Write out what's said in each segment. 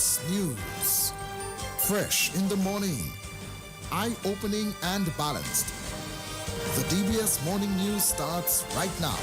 DBS News. Fresh in the morning, eye-opening and balanced. The DBS Morning News starts right now.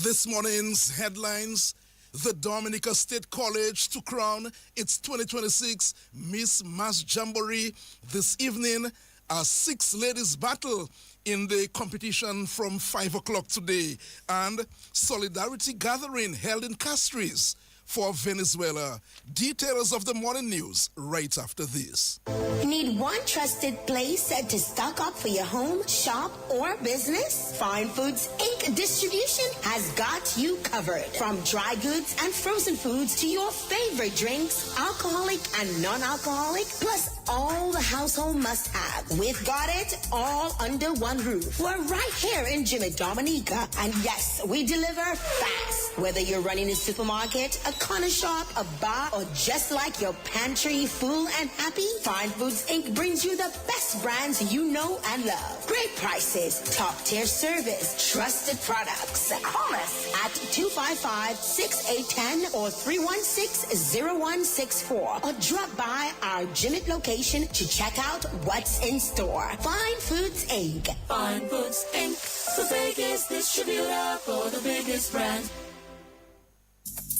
This morning's headlines: the Dominica State College to crown its 2026 Miss Mass Jamboree this evening. A six ladies battle in the competition from 5 o'clock today, and solidarity gathering held in Castries for Venezuela. Details of the morning news right after this. Need one trusted place to stock up for your home, shop, or business? Fine Foods Inc. Distribution has got you covered. From dry goods and frozen foods to your favorite drinks, alcoholic and non-alcoholic, plus all the household must-have. We've got it all under one roof. We're right here in Jimmy Dominica. And yes, we deliver fast. Whether you're running a supermarket, a corner shop, a bar, or just like your pantry full and happy, Fine Foods Inc. brings you the best brands you know and love. Great prices, top-tier service, trusted products. Call us at 255-6810 or 316-0164 or drop by our Jimmy location to check out what's in store. Fine Foods Inc. Fine Foods Inc. The biggest distributor for the biggest brand.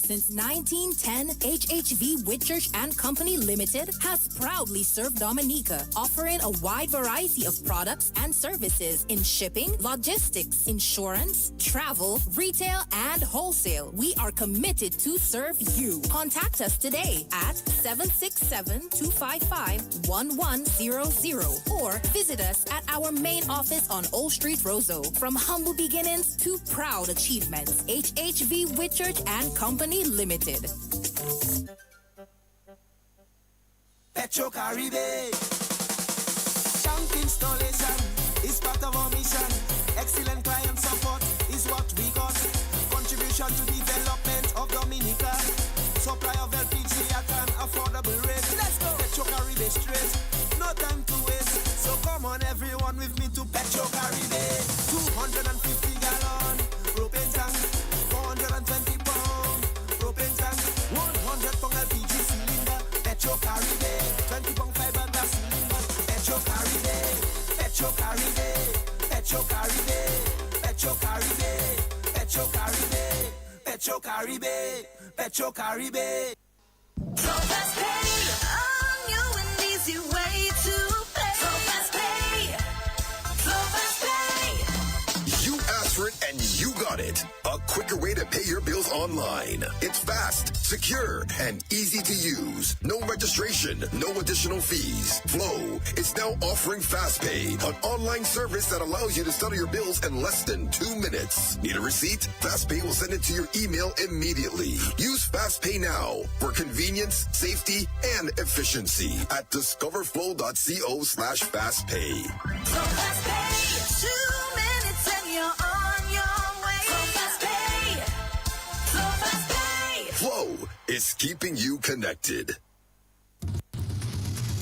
Since 1910, HHV Whitchurch and Company Limited has proudly served Dominica, offering a wide variety of products and services in shipping, logistics, insurance, travel, retail, and wholesale. We are committed to serve you. Contact us today at 767-255-1100 or visit us at our main office on Old Street, Roseau. From humble beginnings to proud achievements, HHV Whitchurch and Company Limited. Petro Caribe. Tank installation is part of our mission. Excellent client support is what we got. Contribution to development of Dominica. Supply of LPG at an affordable rate. Let's go. Petro Caribe straight. No time to waste. So come on everyone with me to Petro Caribe. 250 gallon propane tank. 420 pound propane tank. 100 pound LPG cylinder. Petro Caribe. 20 pound fiberglass cylinder. Petro Caribe. Petro Caribe. Petro Caribe. Petro Caribe. Petro Caribe. Petro Caribe. Petro Caribe. So fast pay on you an easy way to pay. So fast pay. So fast pay. You asked for it and you got it. A quicker way to pay your bills online. It's fast, secure, and easy to use. No registration, no additional fees. Flow is now offering FastPay, an online service that allows you to settle your bills in less than 2 minutes. Need a receipt? FastPay will send it to your email immediately. Use FastPay now for convenience, safety, and efficiency at discoverflow.co/fastpay. So fast pay. 2 minutes and you're on your way. So fast pay. So fast pay. Flow is keeping you connected.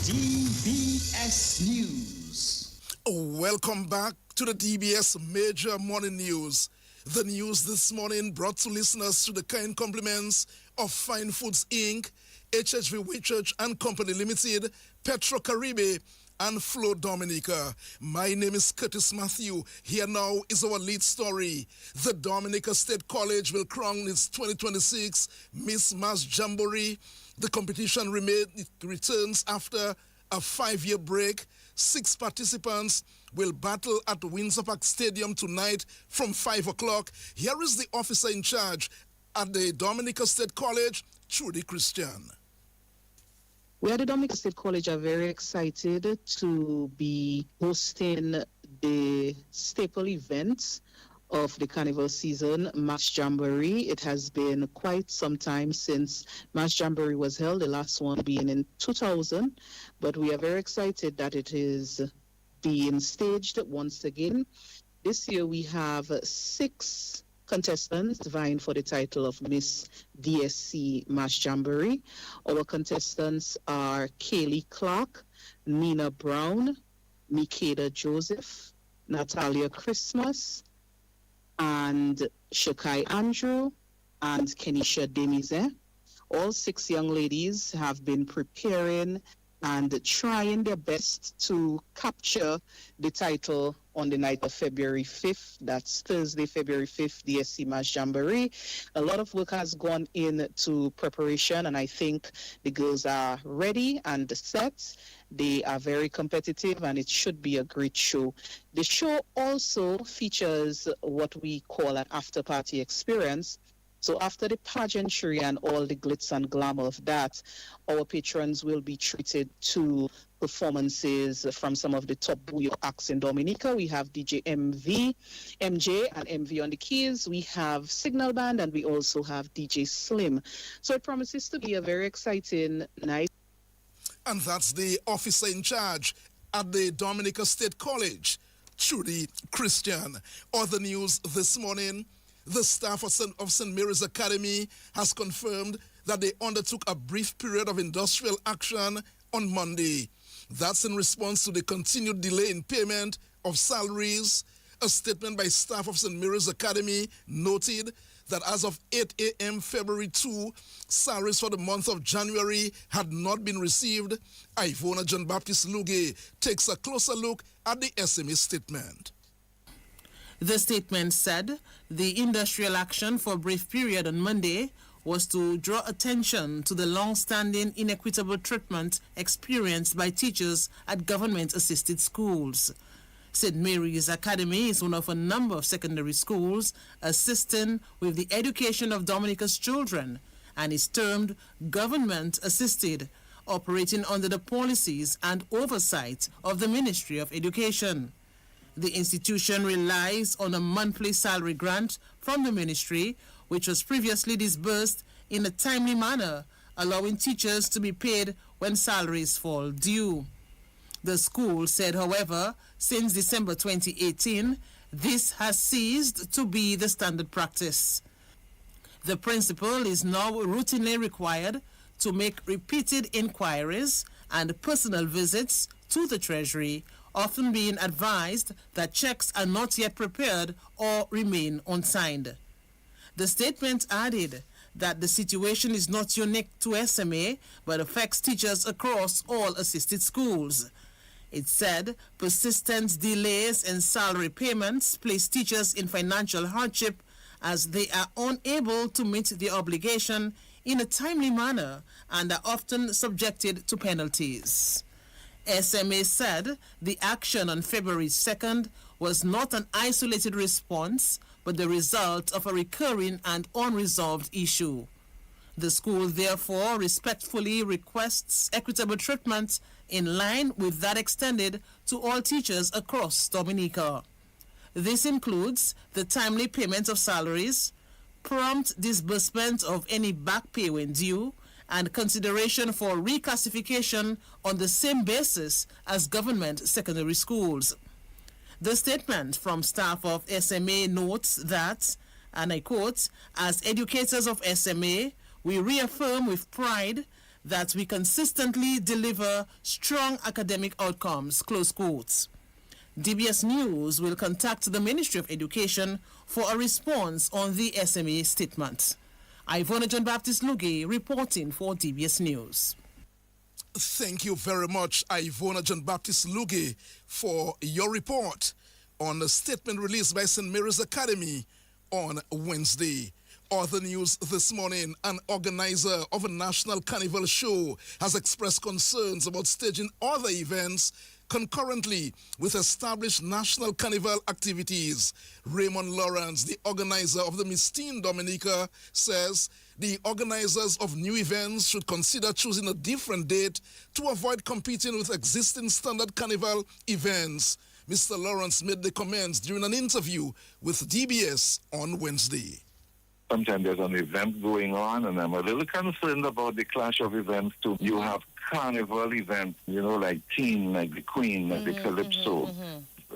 DBS News. Welcome back to the DBS Major Morning News. The news this morning brought to listeners through the kind compliments of Fine Foods Inc., HHV Whitchurch and Company Limited, Petro Caribe, and Flow Dominica. My name is Curtis Matthew. Here now is our lead story. The Dominica State College will crown its 2026 Miss Mass Jamboree. The competition returns after a 5-year break. 6 participants will battle at Windsor Park Stadium tonight from 5 o'clock. Here is the officer in charge at the Dominica State College, Trudy Christian. We at the Dominica State College are very excited to be hosting the staple events of the Carnival season, Mass Jamboree. It has been quite some time since Mass Jamboree was held, the last one being in 2000, but we are very excited that it is being staged once again. This year we have 6 contestants vying for the title of Miss DSC Mass Jamboree. Our contestants are Kaylee Clark, Nina Brown, Mikeda Joseph, Natalia Christmas, and Shakai Andrew and Kenisha Demize. All 6 young ladies have been preparing and trying their best to capture the title on the night of February 5th. That's Thursday, February 5th, the SC Mass Jamboree. A lot of work has gone into preparation, and I think the girls are ready and set. They are very competitive, and it should be a great show. The show also features what we call an after-party experience. So after the pageantry and all the glitz and glamour of that, our patrons will be treated to performances from some of the top bouillon acts in Dominica. We have DJ MJ and MV on the keys. We have Signal Band, and we also have DJ Slim. So it promises to be a very exciting night. And that's the officer in charge at the Dominica State College, Trudy Christian. Other news this morning, the staff of St. Mary's Academy has confirmed that they undertook a brief period of industrial action on Monday. That's in response to the continued delay in payment of salaries. A statement by staff of St. Mary's Academy noted that as of 8 a.m. February 2, salaries for the month of January had not been received. Ivona John Baptist Luge takes a closer look at the SMA statement. The statement said the industrial action for a brief period on Monday was to draw attention to the long-standing inequitable treatment experienced by teachers at government-assisted schools. St. Mary's Academy is one of a number of secondary schools assisting with the education of Dominica's children and is termed government-assisted, operating under the policies and oversight of the Ministry of Education. The institution relies on a monthly salary grant from the ministry, which was previously disbursed in a timely manner, allowing teachers to be paid when salaries fall due. The school said, however, since December 2018, this has ceased to be the standard practice. The principal is now routinely required to make repeated inquiries and personal visits to the Treasury, often being advised that checks are not yet prepared or remain unsigned. The statement added that the situation is not unique to SMA, but affects teachers across all assisted schools. It said persistent delays in salary payments place teachers in financial hardship as they are unable to meet the obligation in a timely manner and are often subjected to penalties. SMA said the action on February 2nd was not an isolated response, but the result of a recurring and unresolved issue. The school therefore respectfully requests equitable treatment in line with that extended to all teachers across Dominica. This includes the timely payment of salaries, prompt disbursement of any back pay when due, and consideration for reclassification on the same basis as government secondary schools. The statement from staff of SMA notes that, and I quote, "As educators of SMA, we reaffirm with pride that we consistently deliver strong academic outcomes," close quotes. DBS News will contact the Ministry of Education for a response on the SMA statement. Ivona John Baptist Luge reporting for DBS News. Thank you very much, Ivona John Baptist Luge, for your report on the statement released by St. Mary's Academy on Wednesday. Other news this morning, an organizer of a national carnival show has expressed concerns about staging other events concurrently with established national carnival activities. Raymond Lawrence, the organizer of the Mistine Dominica, says the organizers of new events should consider choosing a different date to avoid competing with existing standard carnival events. Mr. Lawrence made the comments during an interview with DBS on Wednesday. Sometimes there's an event going on, and I'm a little concerned about the clash of events too. You have carnival events, like Teen, like the Queen, like the Calypso.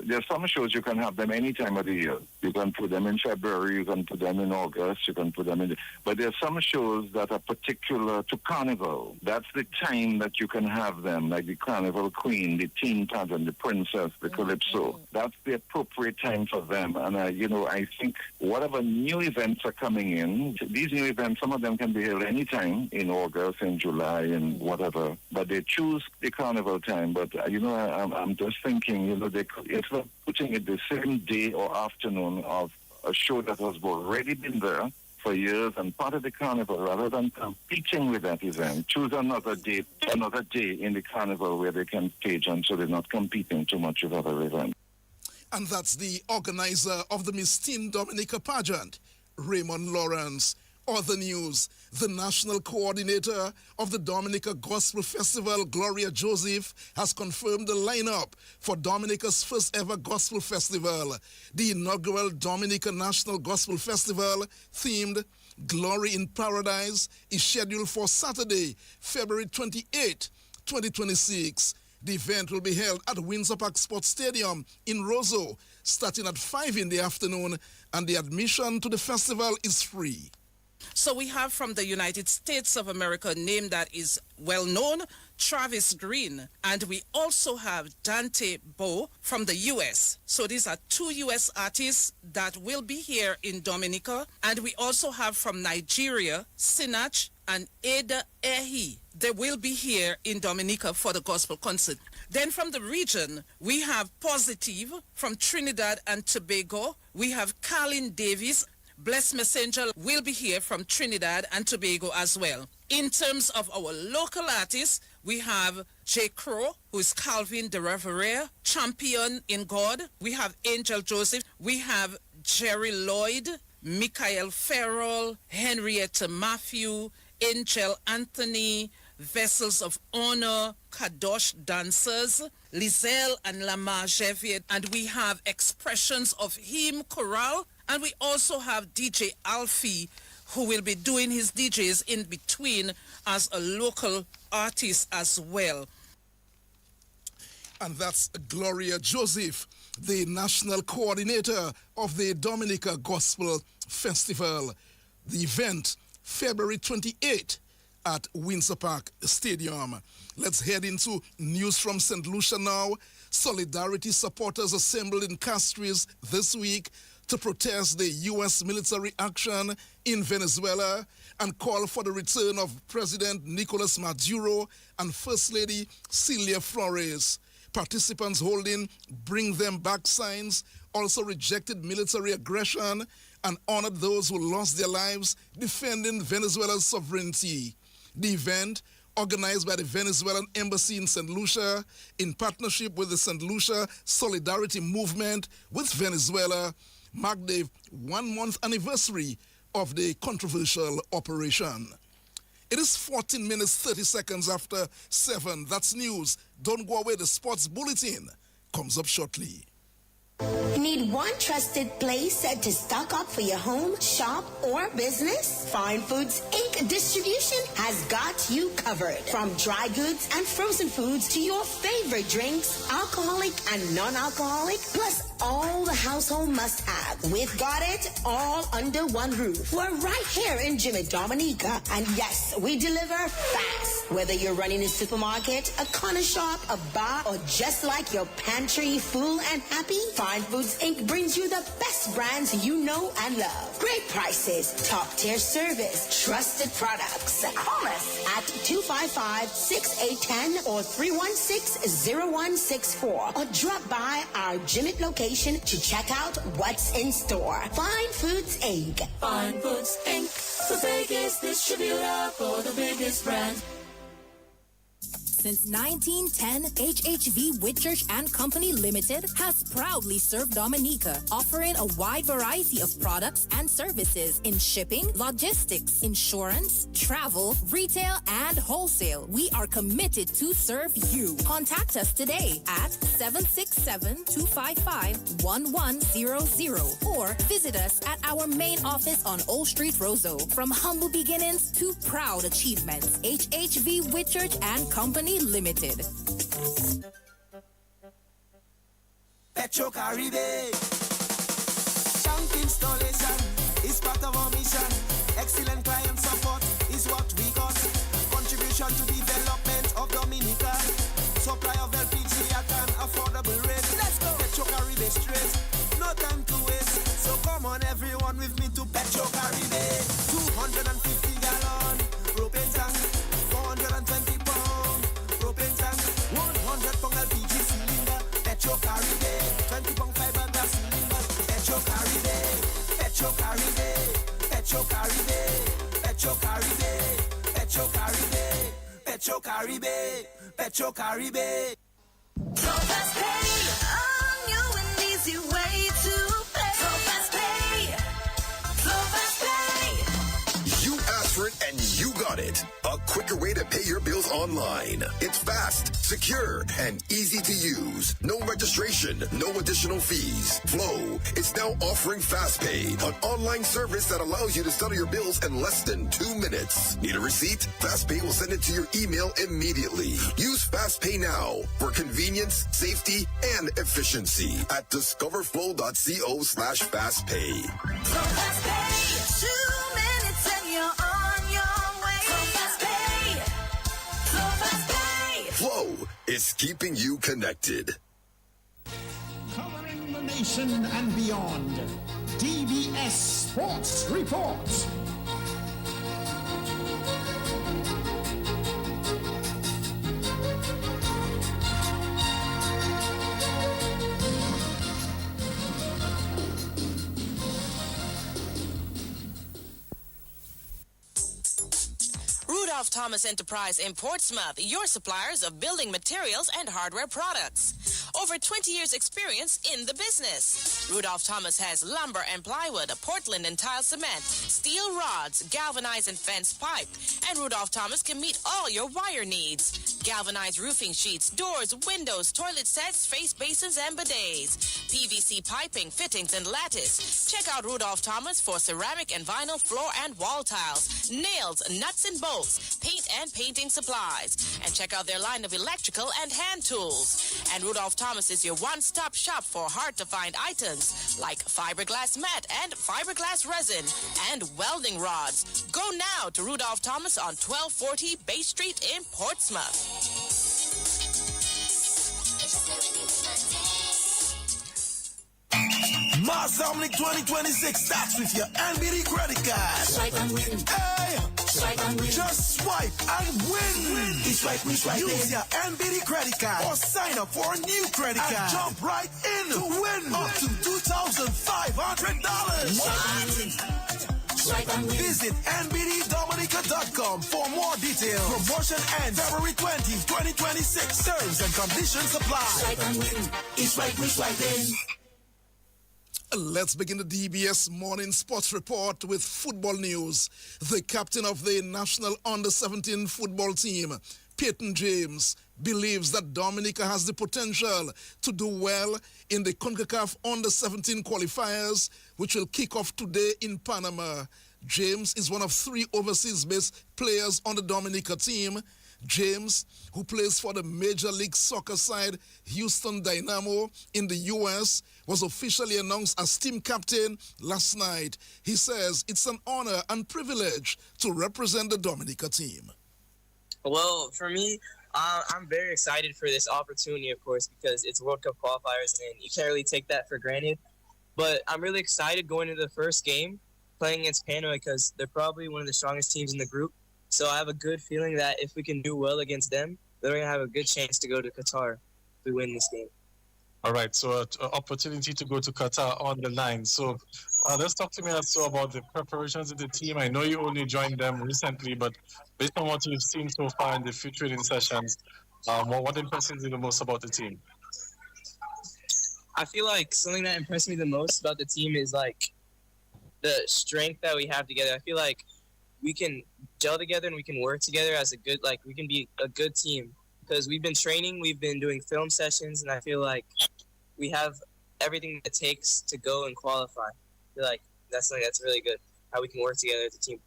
there's some shows you can have them any time of the year. You can put them in February, you can put them in August, you can put them in... But there's some shows that are particular to Carnival. That's the time that you can have them, like the Carnival Queen, the Teen Pageant, the Princess, the Calypso. That's the appropriate time for them. And, I think whatever new events are coming in, these new events, some of them can be held any time in August, in July, and whatever. But they choose the Carnival time. But, I'm just thinking, instead of putting it the same day or afternoon of a show that has already been there for years and part of the Carnival, rather than competing with that event, choose another day in the Carnival where they can stage, and so they're not competing too much with other events. And that's the organizer of the Miss Teen Dominica pageant, Raymond Lawrence. Other news, the national coordinator of the Dominica Gospel Festival, Gloria Joseph, has confirmed the lineup for Dominica's first ever Gospel Festival. The inaugural Dominica National Gospel Festival, themed Glory in Paradise, is scheduled for Saturday, February 28, 2026. The event will be held at Windsor Park Sports Stadium in Roseau, starting at 5 in the afternoon, and the admission to the festival is free. So we have from the United States of America a name that is well known, Travis Green. And we also have Dante Bowe from the U.S. So these are two U.S. artists that will be here in Dominica. And we also have from Nigeria, Sinach and Ada Ehi. They will be here in Dominica for the gospel concert. Then from the region, we have Positive from Trinidad and Tobago. We have Carlin Davis. Blessed Messenger will be here from Trinidad and Tobago as well. In terms of our local artists, we have J. Crow, who is Calvin de Rivera, Champion in God. We have Angel Joseph. We have Jerry Lloyd, Michael Farrell, Henrietta Matthew, Angel Anthony, Vessels of Honor, Kadosh Dancers, Lizelle and Lamar Jevier. And we have Expressions of Hymn Chorale. And we also have DJ Alfie, who will be doing his DJs in between as a local artist as well. And that's Gloria Joseph, the national coordinator of the Dominica Gospel Festival. The event, February 28 at Windsor Park Stadium. Let's head into news from St. Lucia now. Solidarity supporters assembled in Castries this week to protest the U.S. military action in Venezuela and call for the return of President Nicolas Maduro and First Lady Celia Flores. Participants holding Bring Them Back signs also rejected military aggression and honored those who lost their lives defending Venezuela's sovereignty. The event, organized by the Venezuelan Embassy in St. Lucia in partnership with the St. Lucia Solidarity Movement with Venezuela, marked the 1 month anniversary of the controversial operation. It is 14 minutes, 30 seconds after 7. That's news. Don't go away. The sports bulletin comes up shortly. Need one trusted place to stock up for your home, shop, or business? Fine Foods Inc. Distribution has got you covered. From dry goods and frozen foods to your favorite drinks, alcoholic and non-alcoholic, plus all the household must-have. We've got it all under one roof. We're right here in Jimmy Dominica. And yes, we deliver fast. Whether you're running a supermarket, a corner shop, a bar, or just like your pantry full and happy, Fine Foods Inc. brings you the best brands you know and love. Great prices, top-tier service, trusted products. Call us at 255-6810 or 316-0164 or drop by our Jimmy location to check out what's in store. Fine Foods Inc. Fine Foods Inc. The biggest distributor for the biggest brand. Since 1910, HHV Whitchurch and Company Limited has proudly served Dominica, offering a wide variety of products and services in shipping, logistics, insurance, travel, retail, and wholesale. We are committed to serve you. Contact us today at 767-255-1100 or visit us at our main office on Old Street, Roseau. From humble beginnings to proud achievements, HHV Whitchurch and Company Limited. Petro Caribe. Tank installation is part of our mission. Excellent client support is what we got. Contribution to development of Dominica. Supply of LPG at an affordable rate. Let's go. Petro Caribe straight. No time to waste. So come on everyone with me to Petro Caribe. 250 gallon propane tank. 420 pound propane tank. 100 pound LPG cylinder. Petro Caribe. 20 pound fiberglass cylinder. Petro Caribe. Petro Caribe. Petro Caribe. Petro Caribe. Petro Caribe. Petro Caribe. Petro Caribe. So fast pay, a new and easy way to pay. So fast pay, so fast pay. You asked for it and you got it. A quicker way to pay your bills online. It's fast, secure, and easy to use. No registration, no additional fees. Flow is now offering FastPay, an online service that allows you to settle your bills in less than 2 minutes. Need a receipt? FastPay will send it to your email immediately. Use FastPay now for convenience, safety, and efficiency at discoverflow.co/fastpay. So fast pay, 2 minutes and you're on your way. So fast pay, so fast pay. Flow is keeping you connected. Covering the nation and beyond. DBS Sports Report. Rudolph Thomas Enterprise in Portsmouth, your suppliers of building materials and hardware products. Over 20 years experience in the business. Rudolph Thomas has lumber and plywood, Portland and tile cement, steel rods, galvanized and fence pipe. And Rudolph Thomas can meet all your wire needs. Galvanized roofing sheets, doors, windows, toilet sets, face basins, and bidets. PVC piping, fittings, and lattice. Check out Rudolph Thomas for ceramic and vinyl floor and wall tiles, nails, nuts and bolts, paint and painting supplies. And check out their line of electrical and hand tools. And Rudolph Thomas is your one-stop shop for hard-to-find items like fiberglass mat and fiberglass resin and welding rods. Go now to Rudolph Thomas on 1240 Bay Street in Portsmouth. Mars Omnic 2026 starts with your NBD credit card. Swipe and win. Hey! Swipe and win. Just swipe and win. Swipe. Use your NBD credit card or sign up for a new credit card and jump right in to win up to $2,500. Swipe and win. Visit nbddominica.com for more details. Promotion ends February 20, 2026. Terms and conditions apply. Swipe and win. Swipe in. Let's begin the DBS Morning Sports Report with football news. The captain of the national under-17 football team, Peyton James, believes that Dominica has the potential to do well in the CONCACAF under-17 qualifiers, which will kick off today in Panama. James is one of 3 overseas-based players on the Dominica team. James, who plays for the Major League Soccer side Houston Dynamo in the U.S., was officially announced as team captain last night. He says it's an honor and privilege to represent the Dominica team. Well, for me, I'm very excited for this opportunity, of course, because it's World Cup qualifiers and you can't really take that for granted. But I'm really excited going into the first game, playing against Panama, because they're probably one of the strongest teams in the group. So I have a good feeling that if we can do well against them, they're going to have a good chance to go to Qatar if we win this game. All right, so an opportunity to go to Qatar on the line. So let's talk to me also about the preparations of the team. I know you only joined them recently, but based on what you've seen so far in the few training sessions, what impresses you the most about the team? I feel like something that impressed me the most about the team is like the strength that we have together. I feel like we can gel together and we can work together as a good, like we can be a good team because we've been training, we've been doing film sessions, and I feel like we have everything it takes to go and qualify. I feel like that's something that's really good, how we can work together as a team.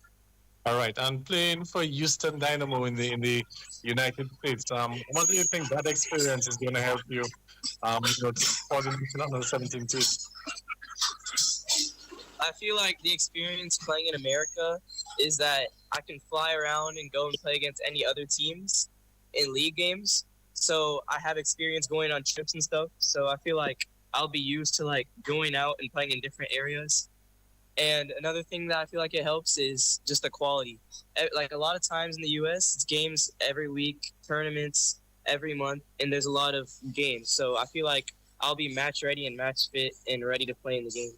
All right, and playing for Houston Dynamo in the United States. What do you think that experience is going to help you? For the national under 17 team. I feel like the experience playing in America is that I can fly around and go and play against any other teams in league games. So I have experience going on trips and stuff. So I feel like I'll be used to like going out and playing in different areas. And another thing that I feel like it helps is just the quality. Like a lot of times in the U.S., it's games every week, tournaments every month, and there's a lot of games. So I feel like I'll be match ready and match fit and ready to play in the game.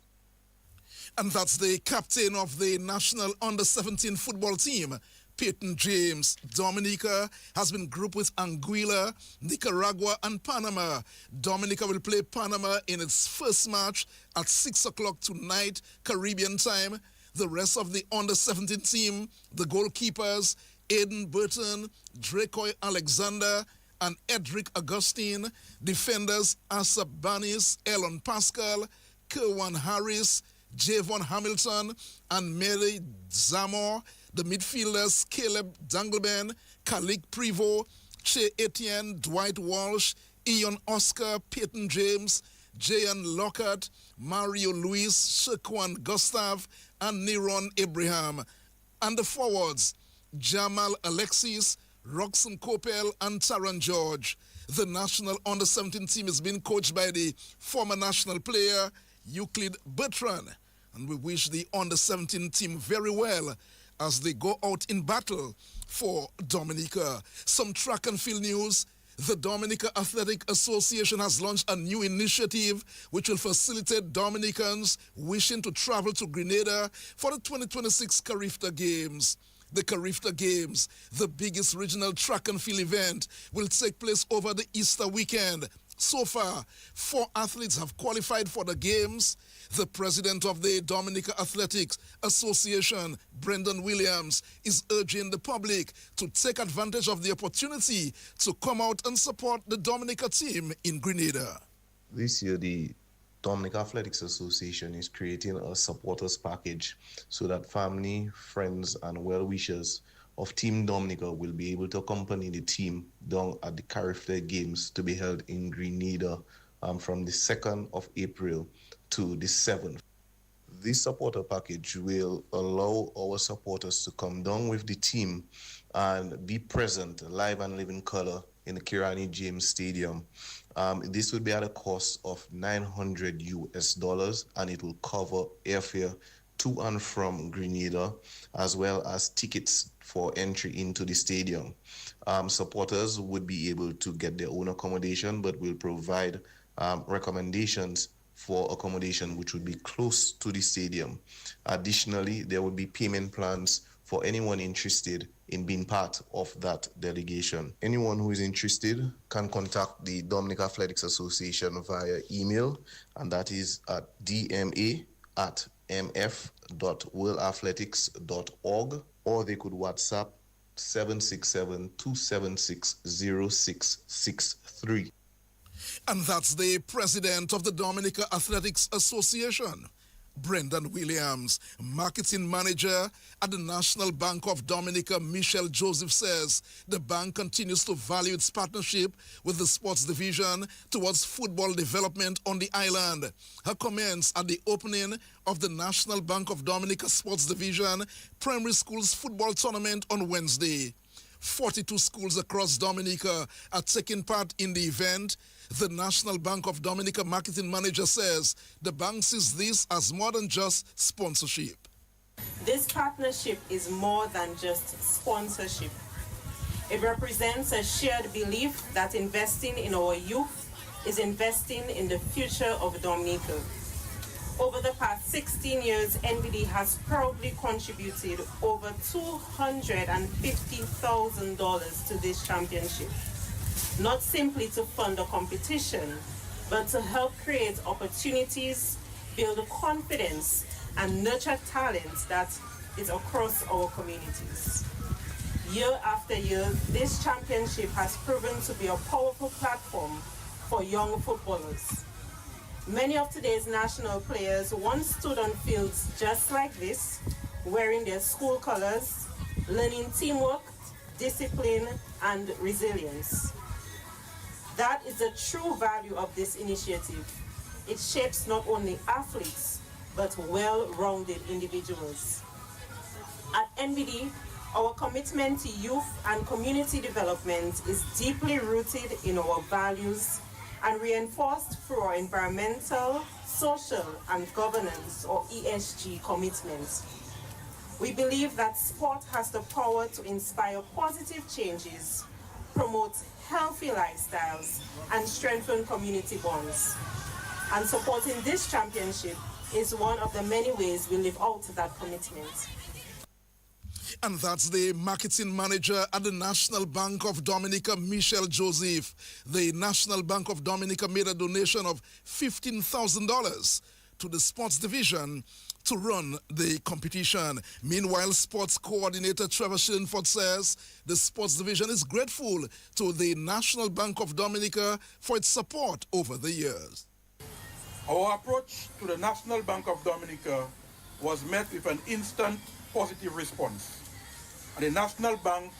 And that's the captain of the national under-17 football team, Peyton James. Dominica has been grouped with Anguilla, Nicaragua, and Panama. Dominica will play Panama in its first match at 6 o'clock tonight, Caribbean time. The rest of the under-17 team, the goalkeepers, Aiden Burton, Dracoy Alexander, and Edric Augustine. Defenders, Asap Banis, Elon Pascal, Kerwan Harris, Javon Hamilton, and Mary Zamor. The midfielders, Caleb Dangleben, Kalik Privo, Che Etienne, Dwight Walsh, Ian Oscar, Peyton James, Jayan Lockhart, Mario Luis, Shaquan Gustav, and Neron Abraham. And the forwards, Jamal Alexis, Roxon Kopel, and Taran George. The national under-17 team is being coached by the former national player, Euclid Bertrand. And we wish the under-17 team very well as they go out in battle for Dominica. Some track and field news. The Dominica Athletic Association has launched a new initiative which will facilitate Dominicans wishing to travel to Grenada for the 2026 Carifta Games. The Carifta Games, the biggest regional track and field event, will take place over the Easter weekend. So far, 4 athletes have qualified for the games. The president of the Dominica Athletics Association, Brendan Williams, is urging the public to take advantage of the opportunity to come out and support the Dominica team in Grenada. This year, the Dominica Athletics Association is creating a supporters package so that family, friends, and well-wishers of Team Dominica will be able to accompany the team down at the Carifta Games to be held in Grenada from the 2nd of April to the 7th. This supporter package will allow our supporters to come down with the team and be present live and live in color in the Kirani James Stadium. This will be at a cost of $900 and it will cover airfare to and from Grenada as well as tickets for entry into the stadium. Supporters would be able to get their own accommodation, but will provide recommendations for accommodation which would be close to the stadium. Additionally, there would be payment plans for anyone interested in being part of that delegation. Anyone who is interested can contact the Dominica Athletics Association via email, and that is at dma@mf.worldathletics.org, or they could WhatsApp 767-276-0663. And that's the president of the Dominica Athletics Association, Brendan Williams. Marketing manager at the National Bank of Dominica, Michelle Joseph, says the bank continues to value its partnership with the sports division towards football development on the island. Her comments at the opening of the National Bank of Dominica Sports Division Primary Schools Football Tournament on Wednesday. 42 schools across Dominica are taking part in the event. The National Bank of Dominica marketing manager says the bank sees this as more than just sponsorship. This partnership is more than just sponsorship. It represents a shared belief that investing in our youth is investing in the future of Dominica. Over the past 16 years, NBD has proudly contributed over $250,000 to this championship. Not simply to fund a competition, but to help create opportunities, build confidence, and nurture talent that is across our communities. Year after year, this championship has proven to be a powerful platform for young footballers. Many of today's national players once stood on fields just like this, wearing their school colors, learning teamwork, discipline, and resilience. That is the true value of this initiative. It shapes not only athletes, but well-rounded individuals. At NBD, our commitment to youth and community development is deeply rooted in our values and reinforced through our environmental, social, and governance, or ESG, commitments. We believe that sport has the power to inspire positive changes, promote healthy lifestyles, and strengthen community bonds. And supporting this championship is one of the many ways we live out that commitment. And that's the marketing manager at the National Bank of Dominica, Michelle Joseph. The National Bank of Dominica made a donation of $15,000 to the sports division to run the competition. Meanwhile, sports coordinator Trevor Shillingford says the sports division is grateful to the National Bank of Dominica for its support over the years. Our approach to the National Bank of Dominica was met with an instant positive response. And the National Bank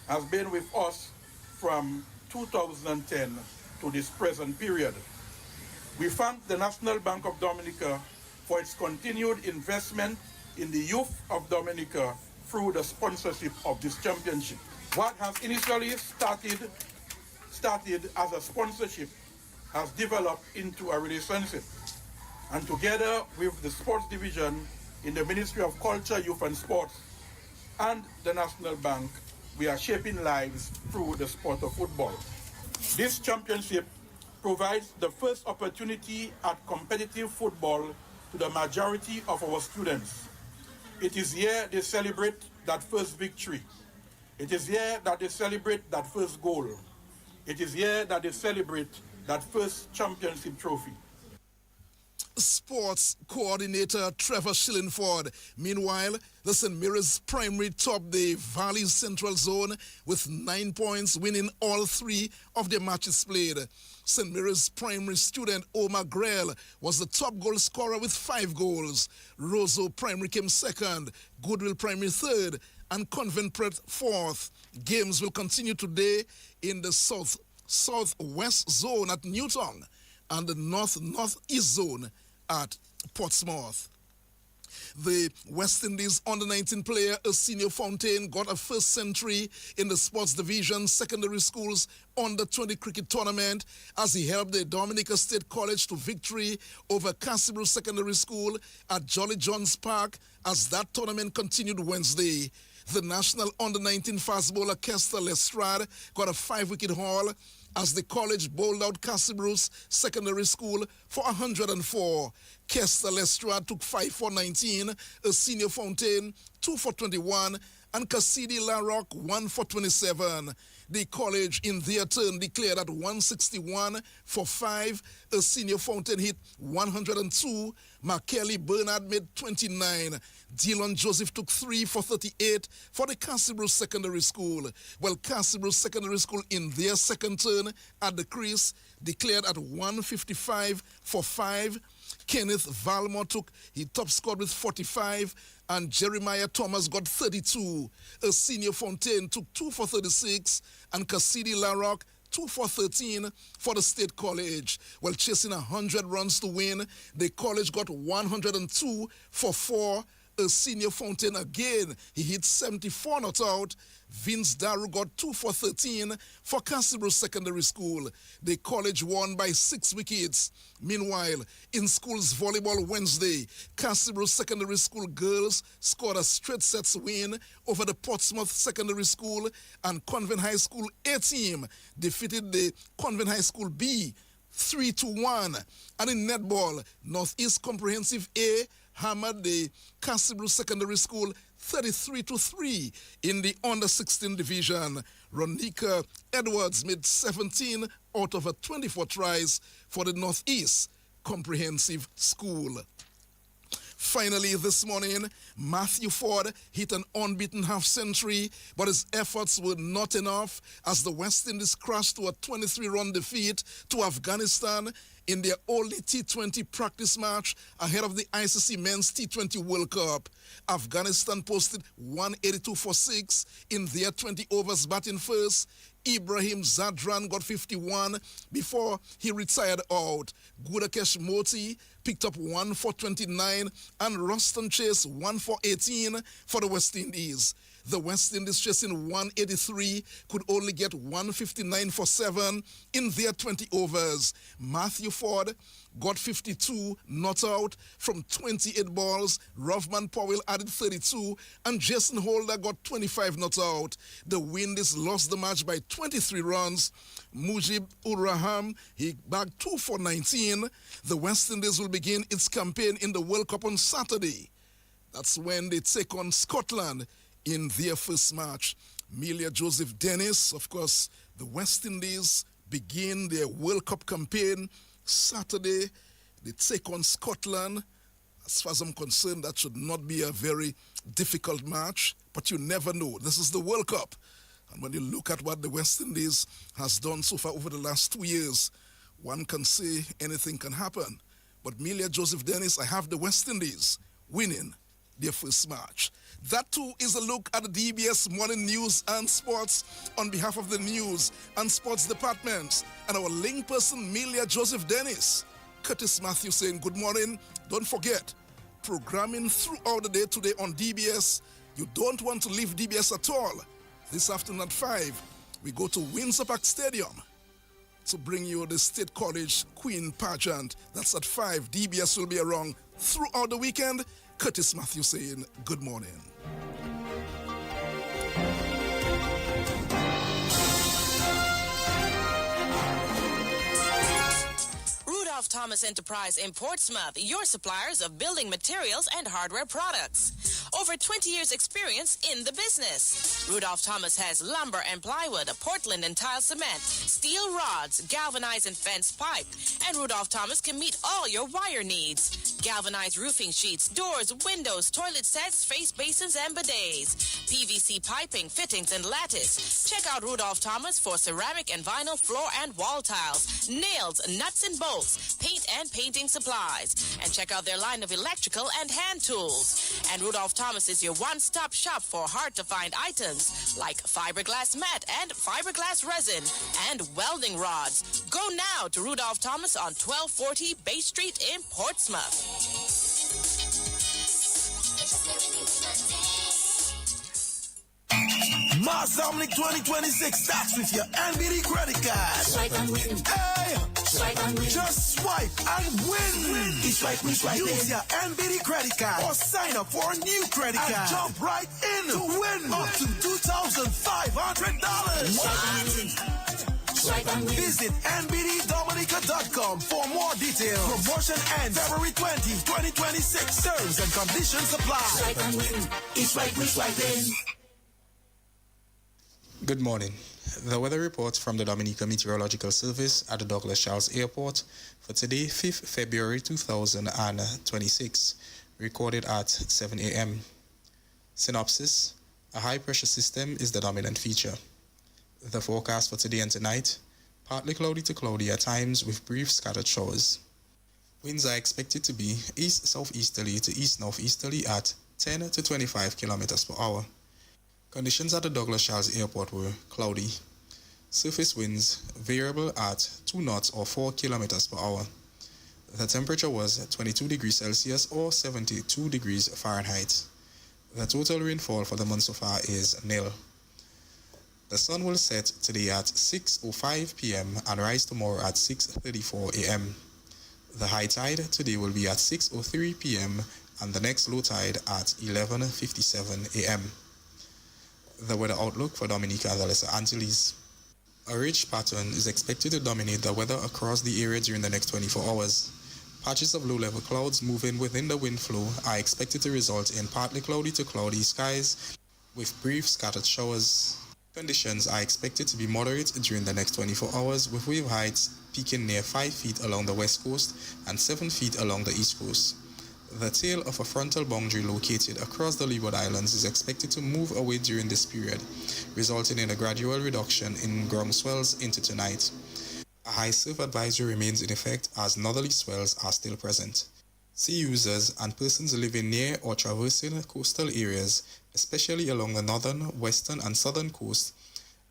has been with us from 2010 to this present period. We thank the National Bank of Dominica for its continued investment in the youth of Dominica through the sponsorship of this championship. What has initially started as a sponsorship has developed into a relationship. And together with the sports division in the Ministry of Culture, Youth and Sports and the National Bank, we are shaping lives through the sport of football. This championship provides the first opportunity at competitive football to the majority of our students. It is here they celebrate that first victory. It is here that they celebrate that first goal. It is here that they celebrate that first championship trophy. Sports coordinator Trevor Shillingford. Meanwhile, the St. Mary's Primary topped the Valley Central Zone with 9 points, winning all 3 of their matches played. St. Mary's Primary student Omar Grell was the top goal scorer with 5 goals. Roseau Primary came second, Goodwill Primary third, and Convent Prep fourth. Games will continue today in the southwest zone at Newton and the northeast zone at Portsmouth. The West Indies under-19 player Arsenio Fontaine got a first century in the sports division secondary schools under-20 cricket tournament as he helped the Dominica State College to victory over Cassibro Secondary School at Jolly John's Park as that tournament continued Wednesday. The national under-19 fast bowler Kester Lestrade got a 5-wicket haul as the college bowled out Cassibro's Secondary School for 104. Kester Lestrade took 5 for 19, Arsenio Fontaine 2 for 21, and Cassidy Larocque 1 for 27. The college in their turn declared at 161 for 5. Arsenio Fontaine hit 102. Makelly Bernard made 29. Dylan Joseph took 3 for 38 for the Cassibro Secondary School. Well, Cassibro Secondary School in their second turn at the crease declared at 155 for 5. Kenneth Valmore he top scored with 45, and Jeremiah Thomas got 32. Arsenio Fontaine took 2 for 36, and Cassidy Larocque 2 for 13 for the State College. While chasing 100 runs to win, the college got 102 for 4. Arsenio Fontaine again, he hit 74 not out. Vince Daru got 2 for 13 for Cassibro Secondary School. The college won by 6 wickets. Meanwhile, in schools volleyball Wednesday, Cassibro Secondary School girls scored a straight sets win over the Portsmouth Secondary School, and Convent High School A team defeated the Convent High School B 3-1. And in netball, Northeast Comprehensive A hammered the Cassibro Secondary School 33-3 in the under-16 division. Ronika Edwards made 17 out of her 24 tries for the Northeast Comprehensive School. Finally, this morning, Matthew Ford hit an unbeaten half-century, but his efforts were not enough as the West Indies crashed to a 23-run defeat to Afghanistan in their only T20 practice match ahead of the ICC Men's T20 World Cup. Afghanistan posted 182 for 6 in their 20 overs batting first. Ibrahim Zadran got 51 before he retired out. Gudakesh Moti picked up 1 for 29 and Roston Chase 1 for 18 for the West Indies. The West Indies chasing 183 could only get 159 for 7 in their 20 overs. Matthew Ford got 52 not out from 28 balls. Rovman Powell added 32 and Jason Holder got 25 not out. The Windies lost the match by 23 runs. Mujib Ur-Rahman, he bagged 2 for 19. The West Indies will begin its campaign in the World Cup on Saturday. That's when they take on Scotland in their first match. Melia Joseph Dennis, of course, the West Indies begin their World Cup campaign Saturday. They take on Scotland. As far as I'm concerned, that should not be a very difficult match, but you never know. This is the World Cup. And when you look at what the West Indies has done so far over the last 2 years, one can say anything can happen. But Melia Joseph Dennis, I have the West Indies winning their first match. That too is a look at the DBS Morning News and Sports on behalf of the News and Sports Departments and our link person, Melia Joseph Dennis. Curtis Matthew saying good morning. Don't forget, programming throughout the day today on DBS. You don't want to leave DBS at all. This afternoon at 5, we go to Windsor Park Stadium to bring you the State College Queen pageant. That's at 5. DBS will be around throughout the weekend. Curtis Matthew saying good morning. Rudolph Thomas Enterprise in Portsmouth, your suppliers of building materials and hardware products. Over 20 years experience in the business. Rudolph Thomas has lumber and plywood, Portland and tile cement, steel rods, galvanized and fence pipe, and Rudolph Thomas can meet all your wire needs. Galvanized roofing sheets, doors, windows, toilet sets, face basins, and bidets. PVC piping, fittings, and lattice. Check out Rudolph Thomas for ceramic and vinyl floor and wall tiles, nails, nuts and bolts, paint and painting supplies. And check out their line of electrical and hand tools. And Rudolph Thomas is your one-stop shop for hard-to-find items like fiberglass mat and fiberglass resin and welding rods. Go now to Rudolph Thomas on 1240 Bay Street in Portsmouth. Mars Dominic 2026 starts with your NBD credit card. Swipe and win. Hey! Swipe and win. Just swipe and win. It's swipe, we swipe. Use your NBD credit card or sign up for a new credit card and jump right in to win up to $2,500. Swipe and win. Visit nbddominica.com for more details. Promotion ends February 20, 2026. Terms and conditions apply. Swipe and win. It's swipe, we swipe in. Good morning. The weather report from the Dominica Meteorological Service at the Douglas Charles Airport for today, 5th February 2026, recorded at 7 a.m. Synopsis: a high-pressure system is the dominant feature. The forecast for today and tonight: partly cloudy to cloudy at times with brief scattered showers. Winds are expected to be east-southeasterly to east-northeasterly at 10 to 25 kilometers per hour. Conditions at the Douglas Charles Airport were cloudy. Surface winds variable at 2 knots or 4 kilometers per hour. The temperature was 22 degrees Celsius or 72 degrees Fahrenheit. The total rainfall for the month so far is nil. The sun will set today at 6:05 p.m. and rise tomorrow at 6:34 a.m. The high tide today will be at 6:03 p.m. and the next low tide at 11:57 a.m. The weather outlook for Dominica and the Lesser Antilles. A ridge pattern is expected to dominate the weather across the area during the next 24 hours. Patches of low-level clouds moving within the wind flow are expected to result in partly cloudy to cloudy skies with brief scattered showers. Conditions are expected to be moderate during the next 24 hours with wave heights peaking near 5 feet along the west coast and 7 feet along the east coast. The tail of a frontal boundary located across the Leeward Islands is expected to move away during this period, resulting in a gradual reduction in ground swells into tonight. A high surf advisory remains in effect as northerly swells are still present. Sea users and persons living near or traversing coastal areas, especially along the northern, western, and southern coast,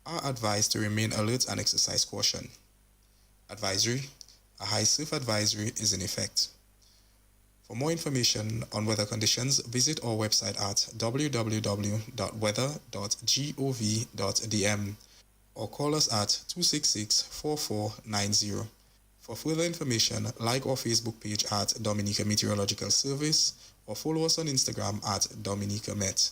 are advised to remain alert and exercise caution. Advisory: a high surf advisory is in effect. For more information on weather conditions, visit our website at www.weather.gov.dm or call us at 266-4490. For further information, like our Facebook page at Dominica Meteorological Service or follow us on Instagram at Dominica Met.